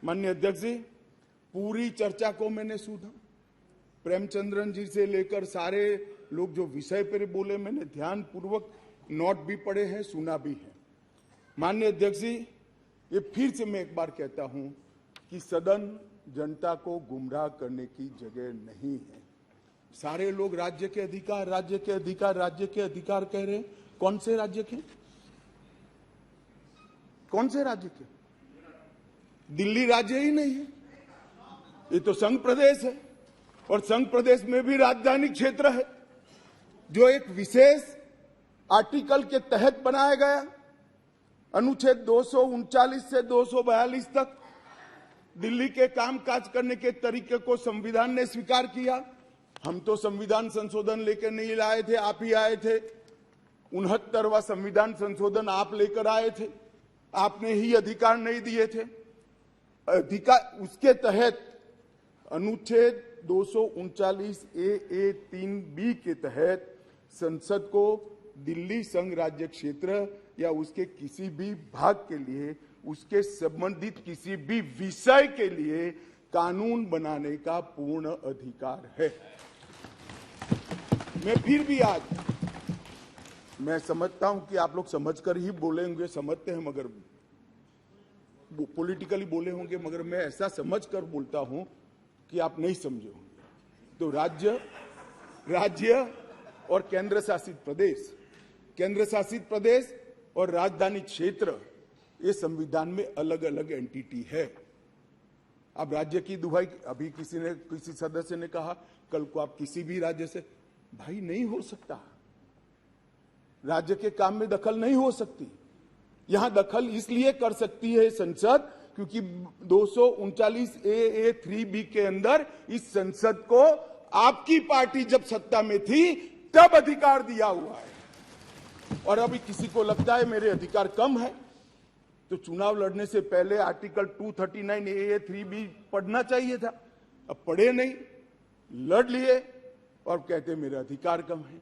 माननीय अध्यक्ष जी, पूरी चर्चा को मैंने सुना। प्रेमचंद्रन जी से लेकर सारे लोग जो विषय पर बोले, मैंने ध्यान पूर्वक नोट भी पढ़े हैं, सुना भी है। माननीय अध्यक्ष जी, ये फिर से मैं एक बार कहता हूं कि सदन जनता को गुमराह करने की जगह नहीं है। सारे लोग राज्य के अधिकार, राज्य के अधिकार, राज्य के अधिकार कह रहे हैं। कौन से राज्य के? कौन से राज्य के? दिल्ली राज्य ही नहीं है, ये तो संघ प्रदेश है, और संघ प्रदेश में भी राजधानी क्षेत्र है जो एक विशेष आर्टिकल के तहत बनाया गया। अनुच्छेद 239 से 242 तक दिल्ली के कामकाज करने के तरीके को संविधान ने स्वीकार किया। हम तो संविधान संशोधन लेकर नहीं लाए थे, आप ही आए थे। 69वां संविधान संशोधन आप लेकर आए थे, आपने ही अधिकार नहीं दिए थे। अधिकार उसके तहत अनुच्छेद 239 ए 3B के तहत संसद को दिल्ली संघ राज्य क्षेत्र या उसके किसी भी भाग के लिए, उसके संबंधित किसी भी विषय के लिए कानून बनाने का पूर्ण अधिकार है। मैं फिर भी आज मैं समझता हूं कि आप लोग समझकर ही बोले होंगे, समझते हैं, मगर पॉलिटिकली बोले होंगे, मगर मैं ऐसा समझकर बोलता हूं कि आप नहीं समझे होंगे। तो राज्य और केंद्र शासित प्रदेश और राजधानी क्षेत्र, ये संविधान में अलग अलग एंटिटी है। अब राज्य की दुहाई, अभी किसी सदस्य ने कहा कल को आप किसी भी राज्य से, भाई नहीं हो सकता। राज्य के काम में दखल नहीं हो सकती। यहां दखल इसलिए कर सकती है संसद क्योंकि 239 ए 3B के अंदर इस संसद को आपकी पार्टी जब सत्ता में थी तब अधिकार दिया हुआ है। और अभी किसी को लगता है मेरे अधिकार कम है, तो चुनाव लड़ने से पहले आर्टिकल 239 ए 3B पढ़ना चाहिए था। अब पढ़े नहीं, लड़ लिए और कहते मेरे अधिकार कम है।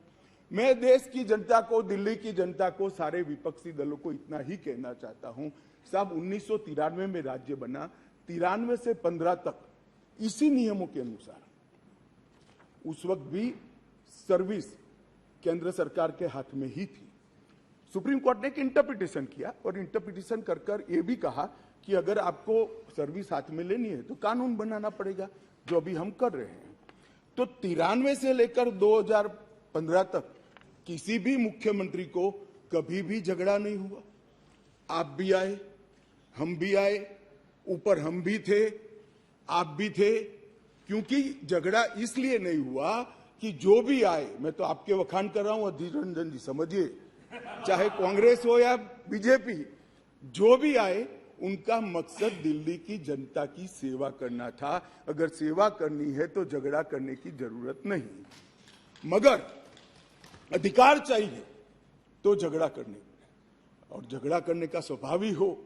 मैं देश की जनता को, दिल्ली की जनता को, सारे विपक्षी दलों को इतना ही कहना चाहता हूं, साहब 1993 में राज्य बना, 93 से 15 तक इसी नियमों के अनुसार उस वक्त भी सर्विस केंद्र सरकार के हाथ में ही थी। सुप्रीम कोर्ट ने एक इंटरप्रिटेशन किया और इंटरप्रिटेशन कर ये भी कहा कि अगर आपको सर्विस हाथ में लेनी है तो कानून बनाना पड़ेगा, जो अभी हम कर रहे हैं। तो 93 से लेकर 2015 तक किसी भी मुख्यमंत्री को कभी भी झगड़ा नहीं हुआ। आप भी आए, हम भी आए, ऊपर हम भी थे, आप भी थे, क्योंकि झगड़ा इसलिए नहीं हुआ कि जो भी आए, मैं तो आपके वखान कर रहा हूं अधीर रंजन जी, समझिए, चाहे कांग्रेस हो या बीजेपी, जो भी आए उनका मकसद दिल्ली की जनता की सेवा करना था। अगर सेवा करनी है तो झगड़ा करने की जरूरत नहीं, मगर अधिकार चाहिए तो झगड़ा करने, और झगड़ा करने का स्वभाव ही हो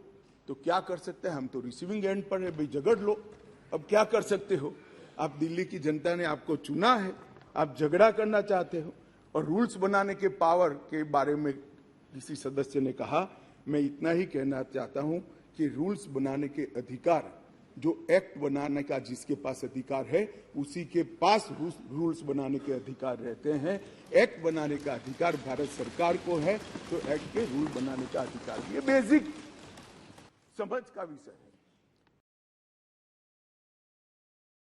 तो क्या कर सकते हैं। हम तो रिसीविंग एंड पर है, भाई झगड़ लो, अब क्या कर सकते हो। आप दिल्ली की जनता ने आपको चुना है, आप झगड़ा करना चाहते हो। और रूल्स बनाने के पावर के बारे में किसी सदस्य ने कहा, मैं इतना ही कहना चाहता हूं कि रूल्स बनाने के अधिकार, जो एक्ट बनाने का जिसके पास अधिकार है उसी के पास रूल्स बनाने के अधिकार रहते हैं। एक्ट बनाने का अधिकार भारत सरकार को है, तो एक्ट के रूल बनाने का अधिकार, ये बेसिक समझ का विषय है।